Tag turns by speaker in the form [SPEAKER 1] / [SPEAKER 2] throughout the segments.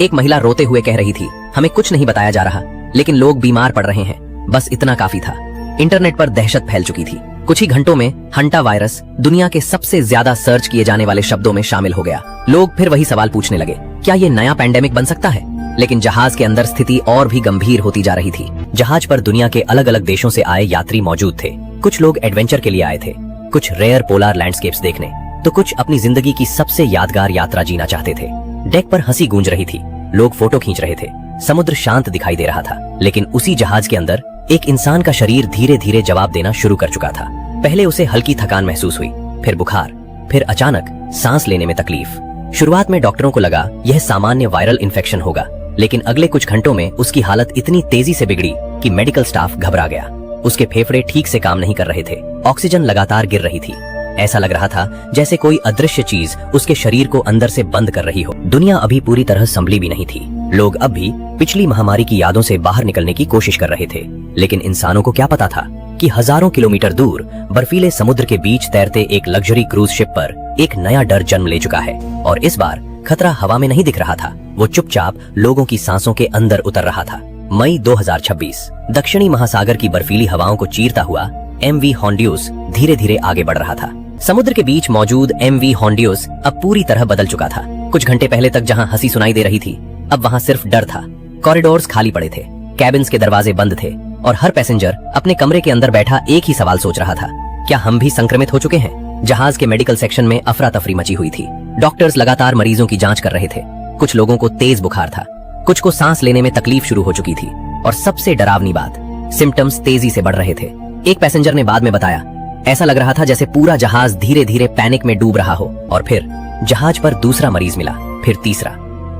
[SPEAKER 1] एक महिला रोते हुए कह रही थी, हमें कुछ नहीं बताया जा रहा, लेकिन लोग बीमार पड़ रहे हैं, बस इतना काफी था। इंटरनेट पर दहशत फैल चुकी थी। कुछ ही घंटों में हंटा वायरस दुनिया के सबसे ज्यादा सर्च किए जाने वाले शब्दों में शामिल हो गया। लोग फिर वही सवाल पूछने लगे, क्या ये नया पैंडेमिक बन सकता है? लेकिन जहाज के अंदर स्थिति और भी गंभीर होती जा रही थी। जहाज पर दुनिया के अलग अलग देशों से आए यात्री मौजूद थे। कुछ लोग एडवेंचर के लिए आए थे, कुछ रेयर पोलर लैंडस्केप्स देखने, तो कुछ अपनी जिंदगी की सबसे यादगार यात्रा जीना चाहते थे। डेक पर हंसी गूंज रही थी, लोग फोटो खींच रहे थे, समुद्र शांत दिखाई दे रहा था। लेकिन उसी जहाज के अंदर एक इंसान का शरीर धीरे धीरे जवाब देना शुरू कर चुका था। पहले उसे हल्की थकान महसूस हुई, फिर बुखार, फिर अचानक सांस लेने में तकलीफ। शुरुआत में डॉक्टरों को लगा यह सामान्य वायरल इन्फेक्शन होगा, लेकिन अगले कुछ घंटों में उसकी हालत इतनी तेजी से बिगड़ी कि मेडिकल स्टाफ घबरा गया। उसके फेफड़े ठीक से काम नहीं कर रहे थे, ऑक्सीजन लगातार गिर रही थी। ऐसा लग रहा था जैसे कोई अदृश्य चीज उसके शरीर को अंदर से बंद कर रही हो। दुनिया अभी पूरी तरह संभली भी नहीं थी। लोग अब भी पिछली महामारी की यादों से बाहर निकलने की कोशिश कर रहे थे, लेकिन इंसानों को क्या पता था कि हजारों किलोमीटर दूर बर्फीले समुद्र के बीच तैरते एक लग्जरी क्रूज शिप पर एक नया डर जन्म ले चुका है। और इस बार खतरा हवा में नहीं दिख रहा था, वो चुपचाप लोगों की सांसों के अंदर उतर रहा था। मई 2026, दक्षिणी महासागर की बर्फीली हवाओं को चीरता हुआ MV हॉन्ड्यूस धीरे धीरे आगे बढ़ रहा था। समुद्र के बीच मौजूद MV हॉन्ड्यूस अब पूरी तरह बदल चुका था। कुछ घंटे पहले तक जहां हंसी सुनाई दे रही थी, अब वहां सिर्फ डर था। कॉरिडोर्स खाली पड़े थे, कैबिन्स के दरवाजे बंद थे और हर पैसेंजर अपने कमरे के अंदर बैठा एक ही सवाल सोच रहा था, क्या हम भी संक्रमित हो चुके हैं? जहाज के मेडिकल सेक्शन में अफरा तफरी मची हुई थी। डॉक्टर्स लगातार मरीजों की जांच कर रहे थे। कुछ लोगों को तेज बुखार था, कुछ को सांस लेने में तकलीफ शुरू हो चुकी थी, और सबसे डरावनी बात, सिम्टम्स तेजी से बढ़ रहे थे। एक पैसेंजर ने बाद में बताया, ऐसा लग रहा था जैसे पूरा जहाज धीरे धीरे पैनिक में डूब रहा हो। और फिर जहाज पर दूसरा मरीज मिला, फिर तीसरा।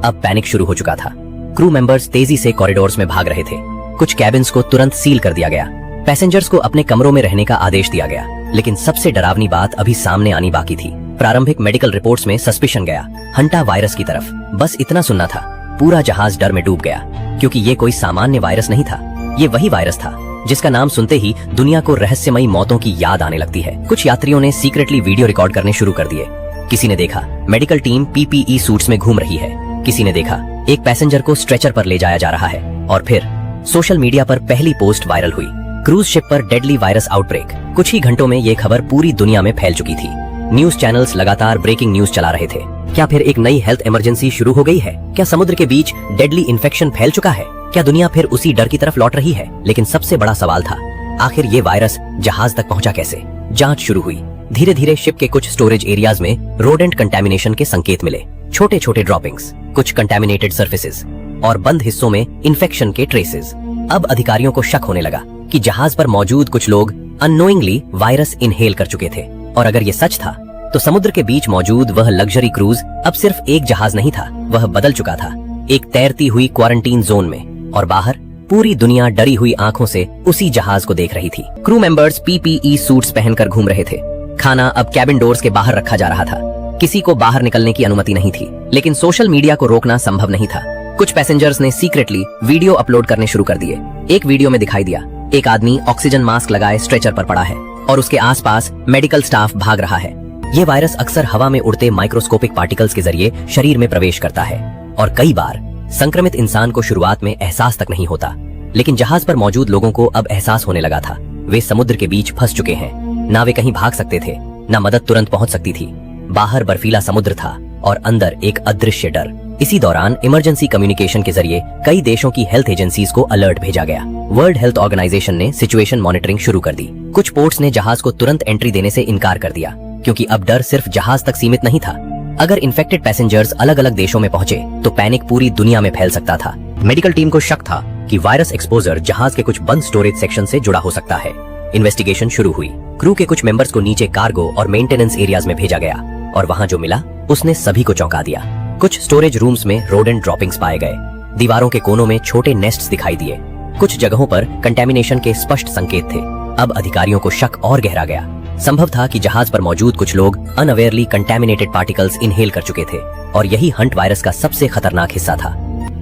[SPEAKER 1] अब पैनिक शुरू हो चुका था। क्रू मेंबर्स तेजी से कॉरिडोर्स में भाग रहे थे। कुछ कैबिन्स को तुरंत सील कर दिया गया, पैसेंजर्स को अपने कमरों में रहने का आदेश दिया गया। लेकिन सबसे डरावनी बात अभी सामने आनी बाकी थी। प्रारंभिक मेडिकल रिपोर्ट्स में सस्पिशन गया हंटा वायरस की तरफ। बस इतना सुनना था, पूरा जहाज डर में डूब गया, क्योंकि ये कोई सामान्य वायरस नहीं था। ये वही वायरस था जिसका नाम सुनते ही दुनिया को रहस्यमयी मौतों की याद आने लगती है। कुछ यात्रियों ने सीक्रेटली वीडियो रिकॉर्ड करने शुरू कर दिए। किसी ने देखा मेडिकल टीम PPE सूट्स में घूम रही है, किसी ने देखा एक पैसेंजर को स्ट्रेचर पर ले जाया जा रहा है। और फिर सोशल मीडिया पर पहली पोस्ट वायरल हुई, क्रूज शिप पर डेडली वायरस आउटब्रेक। कुछ ही घंटों में ये खबर पूरी दुनिया में फैल चुकी थी। न्यूज चैनल्स लगातार ब्रेकिंग न्यूज चला रहे थे। क्या फिर एक नई हेल्थ इमरजेंसी शुरू हो गई है? क्या समुद्र के बीच डेडली इन्फेक्शन फैल चुका है? क्या दुनिया फिर उसी डर की तरफ लौट रही है? लेकिन सबसे बड़ा सवाल था, आखिर ये वायरस जहाज तक पहुंचा कैसे? जांच शुरू हुई। धीरे धीरे शिप के कुछ स्टोरेज एरियाज में रोडेंट कंटेमिनेशन के संकेत मिले। छोटे छोटे ड्रॉपिंग्स, कुछ कंटेमिनेटेड सर्फेसेस और बंद हिस्सों में इन्फेक्शन के ट्रेसेस। अब अधिकारियों को शक होने लगा कि जहाज पर मौजूद कुछ लोग अननोइंगली वायरस इनहेल कर चुके थे। और अगर ये सच था, तो समुद्र के बीच मौजूद वह लग्जरी क्रूज अब सिर्फ एक जहाज नहीं था, वह बदल चुका था एक तैरती हुई क्वारंटीन जोन में। और बाहर पूरी दुनिया डरी हुई आंखों से उसी जहाज को देख रही थी। क्रू मेंबर्स PPE सूट्स पहनकर घूम रहे थे। खाना अब कैबिन डोर्स के बाहर रखा जा रहा था। किसी को बाहर निकलने की अनुमति नहीं थी, लेकिन सोशल मीडिया को रोकना संभव नहीं था। कुछ पैसेंजर्स ने सीक्रेटली वीडियो अपलोड करने शुरू कर दिए। एक वीडियो में दिखाई दिया एक आदमी ऑक्सीजन मास्क लगाए स्ट्रेचर पर पड़ा है और उसके आसपास मेडिकल स्टाफ भाग रहा है। ये वायरस अक्सर हवा में उड़ते माइक्रोस्कोपिक पार्टिकल्स के जरिए शरीर में प्रवेश करता है और कई बार संक्रमित इंसान को शुरुआत में एहसास तक नहीं होता। लेकिन जहाज पर मौजूद लोगों को अब एहसास होने लगा था, वे समुद्र के बीच फंस चुके हैं। ना वे कहीं भाग सकते थे, ना मदद तुरंत पहुंच सकती थी। बाहर बर्फीला समुद्र था और अंदर एक अदृश्य डर। इसी दौरान इमरजेंसी कम्युनिकेशन के जरिए कई देशों की हेल्थ एजेंसीज को अलर्ट भेजा गया। वर्ल्ड हेल्थ ऑर्गेनाइजेशन ने सिचुएशन मॉनिटरिंग शुरू कर दी। कुछ पोर्ट्स ने जहाज को तुरंत एंट्री देने से इनकार कर दिया, क्योंकि अब डर सिर्फ जहाज तक सीमित नहीं था। अगर इन्फेक्टेड पैसेंजर्स अलग अलग देशों में पहुंचे तो पैनिक पूरी दुनिया में फैल सकता था। मेडिकल टीम को शक था कि वायरस एक्सपोजर जहाज के कुछ बंद स्टोरेज सेक्शन से जुड़ा हो सकता है। इन्वेस्टिगेशन शुरू हुई। क्रू के कुछ मेंबर्स को नीचे कार्गो और मेंटेनेंस एरियाज में भेजा गया और वहां जो मिला उसने सभी को चौंका दिया। कुछ स्टोरेज रूम्स में रोडेंट ड्रॉपिंग्स पाए गए। दीवारों के कोनों में छोटे नेस्ट्स दिखाई दिए। कुछ जगहों पर कंटेमिनेशन के स्पष्ट संकेत थे। अब अधिकारियों को शक और गहरा गया। संभव था कि जहाज पर मौजूद कुछ लोग अनअवेयरली कंटेमिनेटेड पार्टिकल्स इनहेल कर चुके थे और यही हंट वायरस का सबसे खतरनाक हिस्सा था।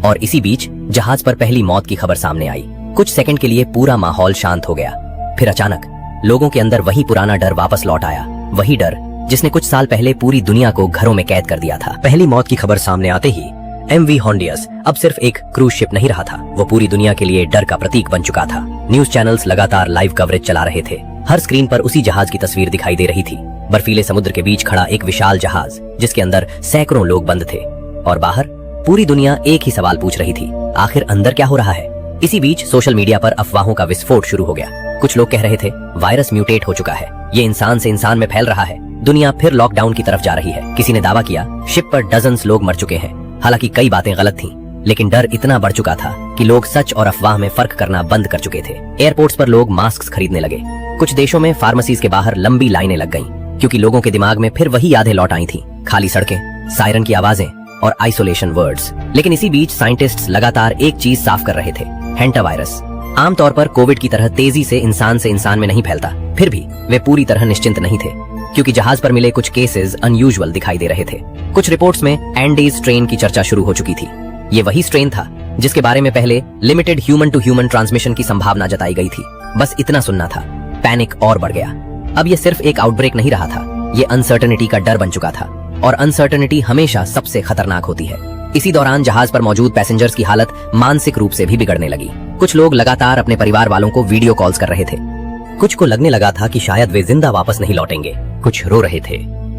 [SPEAKER 1] और इसी बीच जहाज पर पहली मौत की खबर सामने आई। कुछ सेकंड के लिए पूरा माहौल शांत हो गया, फिर अचानक लोगों के अंदर वही पुराना डर वापस लौट आया। वही डर जिसने कुछ साल पहले पूरी दुनिया को घरों में कैद कर दिया था। पहली मौत की खबर सामने आते ही MV हॉन्डियस अब सिर्फ एक क्रूज शिप नहीं रहा था, वो पूरी दुनिया के लिए डर का प्रतीक बन चुका था। न्यूज चैनल्स लगातार लाइव कवरेज चला रहे थे। हर स्क्रीन पर उसी जहाज की तस्वीर दिखाई दे रही थी। बर्फीले समुद्र के बीच खड़ा एक विशाल जहाज, जिसके अंदर सैकड़ों लोग बंद थे, और बाहर पूरी दुनिया एक ही सवाल पूछ रही थी, आखिर अंदर क्या हो रहा है। इसी बीच सोशल मीडिया पर अफवाहों का विस्फोट शुरू हो गया। कुछ लोग कह रहे थे वायरस म्यूटेट हो चुका है, ये इंसान से इंसान में फैल रहा है, दुनिया फिर लॉकडाउन की तरफ जा रही है। किसी ने दावा किया शिप पर डजन्स लोग मर चुके हैं। हालांकि कई बातें गलत थीं, लेकिन डर इतना बढ़ चुका था कि लोग सच और अफवाह में फर्क करना बंद कर चुके थे। एयरपोर्ट्स पर लोग मास्क खरीदने लगे। कुछ देशों में फार्मेसीज के बाहर लंबी लाइनें लग गईं, क्योंकि लोगों के दिमाग में फिर वही यादें लौट आई थीं, खाली सड़कें, सायरन की आवाजें और आइसोलेशन वर्ड्स। लेकिन इसी बीच साइंटिस्ट्स लगातार एक चीज साफ कर रहे थे, हैंटा वायरस। आमतौर पर कोविड की तरह तेजी से इंसान में नहीं फैलता, फिर भी वे पूरी तरह निश्चिंत नहीं थे, क्योंकि जहाज पर मिले कुछ केसेस अनयूजुअल दिखाई दे रहे थे। कुछ रिपोर्ट्स में एंडीज स्ट्रेन की चर्चा शुरू हो चुकी थी। ये वही स्ट्रेन था जिसके बारे में पहले limited human to human transmission की संभावना जताई गई थी। बस इतना सुनना था, पैनिक और बढ़ गया। अब ये सिर्फ एक आउटब्रेक नहीं रहा था, ये अनसर्टेनिटी का डर बन चुका था, और अनसर्टेनिटी हमेशा सबसे खतरनाक होती है। इसी दौरान जहाज पर मौजूद पैसेंजर्स की हालत मानसिक रूप से भी बिगड़ने लगी। कुछ लोग लगातार अपने परिवार वालों को वीडियो कॉल्स कर रहे थे। कुछ को लगने लगा था कि शायद वे जिंदा वापस नहीं लौटेंगे। कुछ रो रहे थे।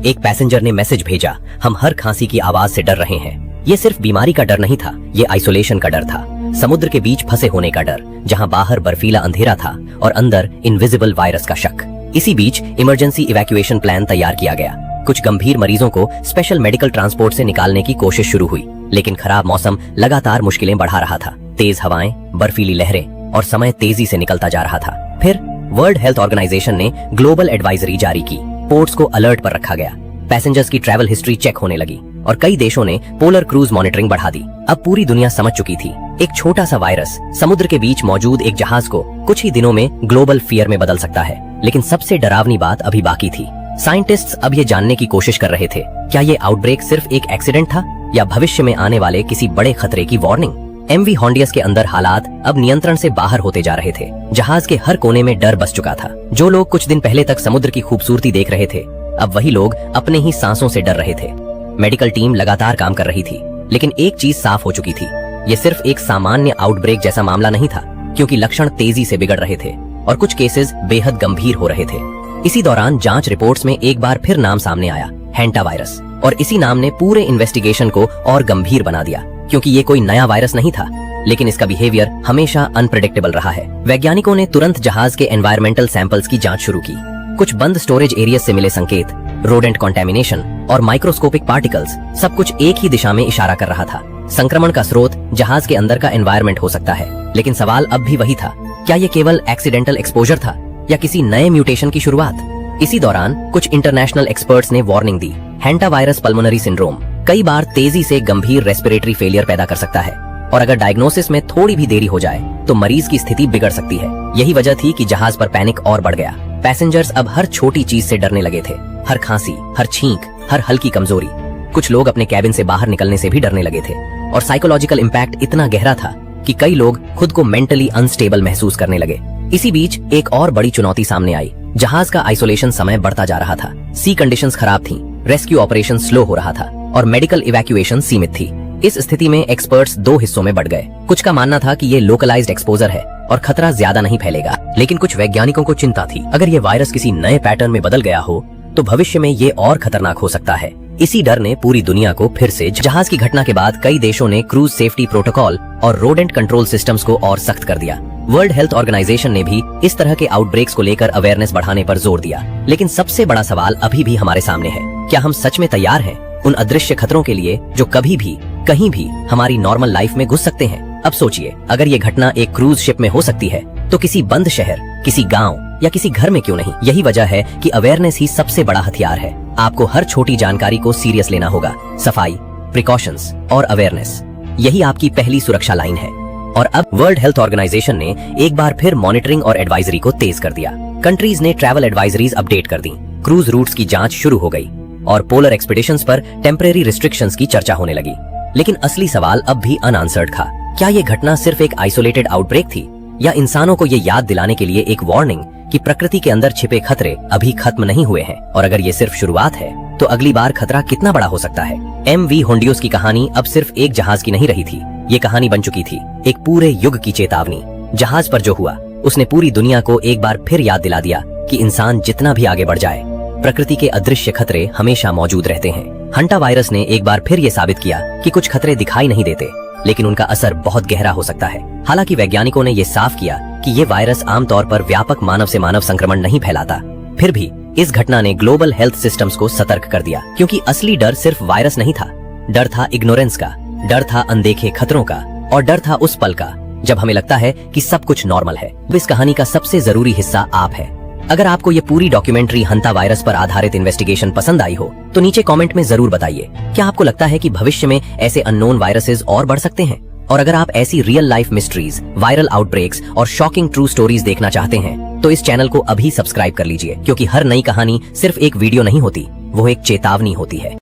[SPEAKER 1] एक पैसेंजर ने मैसेज भेजा, हम हर खांसी की आवाज से डर रहे हैं। ये सिर्फ बीमारी का डर नहीं था, ये आइसोलेशन का डर था, समुद्र के बीच फंसे होने का डर, जहां बाहर बर्फीला अंधेरा था और अंदर इनविजिबल वायरस का शक। इसी बीच इमरजेंसी इवैक्यूएशन प्लान तैयार किया गया। कुछ गंभीर मरीजों को स्पेशल मेडिकल ट्रांसपोर्ट से निकालने की कोशिश शुरू हुई, लेकिन खराब मौसम लगातार मुश्किलें बढ़ा रहा था। तेज हवाएं, बर्फीली लहरें और समय तेजी से निकलता जा रहा था। फिर वर्ल्ड हेल्थ ऑर्गेनाइजेशन ने ग्लोबल एडवाइजरी जारी की। पोर्ट्स को अलर्ट पर रखा गया। पैसेंजर्स की ट्रैवल हिस्ट्री चेक होने लगी और कई देशों ने पोलर क्रूज मॉनिटरिंग बढ़ा दी। अब पूरी दुनिया समझ चुकी थी, एक छोटा सा वायरस समुद्र के बीच मौजूद एक जहाज को कुछ ही दिनों में ग्लोबल फियर में बदल सकता है। लेकिन सबसे डरावनी बात अभी बाकी थी। साइंटिस्ट्स अब ये जानने की कोशिश कर रहे थे, क्या ये आउटब्रेक सिर्फ एक एक्सीडेंट था या भविष्य में आने वाले किसी बड़े खतरे की वार्निंग। एमवी हॉन्डियस के अंदर हालात अब नियंत्रण से बाहर होते जा रहे थे। जहाज के हर कोने में डर बस चुका था। जो लोग कुछ दिन पहले तक समुद्र की खूबसूरती देख रहे थे, अब वही लोग अपने ही सांसों से डर रहे थे। मेडिकल टीम लगातार काम कर रही थी, लेकिन एक चीज साफ हो चुकी थी, ये सिर्फ एक सामान्य आउटब्रेक जैसा मामला नहीं था, क्योंकि लक्षण तेजी से बिगड़ रहे थे और कुछ केसेस बेहद गंभीर हो रहे थे। इसी दौरान जांच रिपोर्ट्स में एक बार फिर नाम सामने आया, हैंटा वायरस, और इसी नाम ने पूरे इन्वेस्टिगेशन को और गंभीर बना दिया, क्योंकि ये कोई नया वायरस नहीं था, लेकिन इसका बिहेवियर हमेशा अनप्रेडिक्टेबल रहा है। वैज्ञानिकों ने तुरंत जहाज के एनवायरमेंटल सैंपल्स की जांच शुरू की। कुछ बंद स्टोरेज एरिया से मिले संकेत, रोडेंट कंटेमिनेशन और माइक्रोस्कोपिक पार्टिकल्स, सब कुछ एक ही दिशा में इशारा कर रहा था। संक्रमण का स्रोत जहाज के अंदर का एनवायरमेंट हो सकता है, लेकिन सवाल अब भी वही था, क्या ये केवल एक्सीडेंटल एक्सपोजर था या किसी नए म्यूटेशन की शुरुआत। इसी दौरान कुछ इंटरनेशनल एक्सपर्ट्स ने वार्निंग दी, हैंटा वायरस पल्मोनरी सिंड्रोम कई बार तेजी से गंभीर रेस्पिरेटरी फेलियर पैदा कर सकता है, और अगर डायग्नोसिस में थोड़ी भी देरी हो जाए तो मरीज की स्थिति बिगड़ सकती है। यही वजह थी कि जहाज पर पैनिक और बढ़ गया। पैसेंजर्स अब हर छोटी चीज से डरने लगे थे, हर खांसी, हर छींक, हर हल्की कमजोरी। कुछ लोग अपने कैबिन से बाहर निकलने से भी डरने लगे थे, और साइकोलॉजिकल इम्पैक्ट इतना गहरा था कि कई लोग खुद को मेंटली अनस्टेबल महसूस करने लगे। इसी बीच एक और बड़ी चुनौती सामने आई। जहाज का आइसोलेशन समय बढ़ता जा रहा था, सी कंडीशंस खराब थीं, रेस्क्यू ऑपरेशन स्लो हो रहा था और मेडिकल इवैक्यूएशन सीमित थी। इस स्थिति में एक्सपर्ट्स दो हिस्सों में बढ़ गए। कुछ का मानना था कि ये लोकलाइज्ड एक्सपोजर है और खतरा ज्यादा नहीं फैलेगा, लेकिन कुछ वैज्ञानिकों को चिंता थी, अगर ये वायरस किसी नए पैटर्न में बदल गया हो तो भविष्य में ये और खतरनाक हो सकता है। इसी डर ने पूरी दुनिया को फिर से जहाज की घटना के बाद कई देशों ने क्रूज सेफ्टी प्रोटोकॉल और रोडेंट कंट्रोल सिस्टम्स को और सख्त कर दिया। वर्ल्ड हेल्थ ऑर्गेनाइजेशन ने भी इस तरह के आउटब्रेक्स को लेकर अवेयरनेस बढ़ाने पर जोर दिया। लेकिन सबसे बड़ा सवाल अभी भी हमारे सामने है, क्या हम सच में तैयार हैं उन अदृश्य खतरों के लिए जो कभी भी कहीं भी हमारी नॉर्मल लाइफ में घुस सकते हैं। अब सोचिए, अगर ये घटना एक क्रूज शिप में हो सकती है तो किसी बंद शहर, किसी गांव या किसी घर में क्यों नहीं। यही वजह है कि अवेयरनेस ही सबसे बड़ा हथियार है। आपको हर छोटी जानकारी को सीरियस लेना होगा। सफाई, प्रिकॉशंस और अवेयरनेस, यही आपकी पहली सुरक्षा लाइन है। और अब वर्ल्ड हेल्थ ऑर्गेनाइजेशन ने एक बार फिर मॉनिटरिंग और एडवाइजरी को तेज कर दिया। कंट्रीज ने ट्रैवल एडवाइजरीज अपडेट कर दी, क्रूज रूट्स की जांच शुरू हो गई और पोलर एक्सपीडिशंस पर टेम्परेरी रिस्ट्रिक्शंस की चर्चा होने लगी। लेकिन असली सवाल अब भी अनआंसर्ड था, क्या ये घटना सिर्फ एक आइसोलेटेड आउटब्रेक थी या इंसानों को ये याद दिलाने के लिए एक वार्निंग कि प्रकृति के अंदर छिपे खतरे अभी खत्म नहीं हुए हैं, और अगर ये सिर्फ शुरुआत है तो अगली बार खतरा कितना बड़ा हो सकता है। MV होंडियोस की कहानी अब सिर्फ एक जहाज की नहीं रही थी, ये कहानी बन चुकी थी एक पूरे युग की चेतावनी। जहाज पर जो हुआ उसने पूरी दुनिया को एक बार फिर याद दिला दिया कि इंसान जितना भी आगे बढ़ जाए, प्रकृति के अदृश्य खतरे हमेशा मौजूद रहते हैं। हंटा वायरस ने एक बार फिर ये साबित किया कि कुछ खतरे दिखाई नहीं देते, लेकिन उनका असर बहुत गहरा हो सकता है। हालांकि वैज्ञानिकों ने ये साफ किया कि ये वायरस आमतौर पर व्यापक मानव से मानव संक्रमण नहीं फैलाता, फिर भी इस घटना ने ग्लोबल हेल्थ सिस्टम्स को सतर्क कर दिया, क्योंकि असली डर सिर्फ वायरस नहीं था। डर था इग्नोरेंस का, डर था अनदेखे खतरों का, और डर था उस पल का जब हमें लगता है कि सब कुछ नॉर्मल है। इस कहानी का सबसे जरूरी हिस्सा आप है। अगर आपको ये पूरी डॉक्यूमेंट्री हंटा वायरस पर आधारित इन्वेस्टिगेशन पसंद आई हो तो नीचे कमेंट में जरूर बताइए। क्या आपको लगता है कि भविष्य में ऐसे अननोन वायरसेस और बढ़ सकते हैं? और अगर आप ऐसी real life mysteries, viral outbreaks और शॉकिंग ट्रू स्टोरीज देखना चाहते हैं तो इस चैनल को अभी सब्सक्राइब कर लीजिए, क्योंकि हर नई कहानी सिर्फ एक वीडियो नहीं होती, वो एक चेतावनी होती है।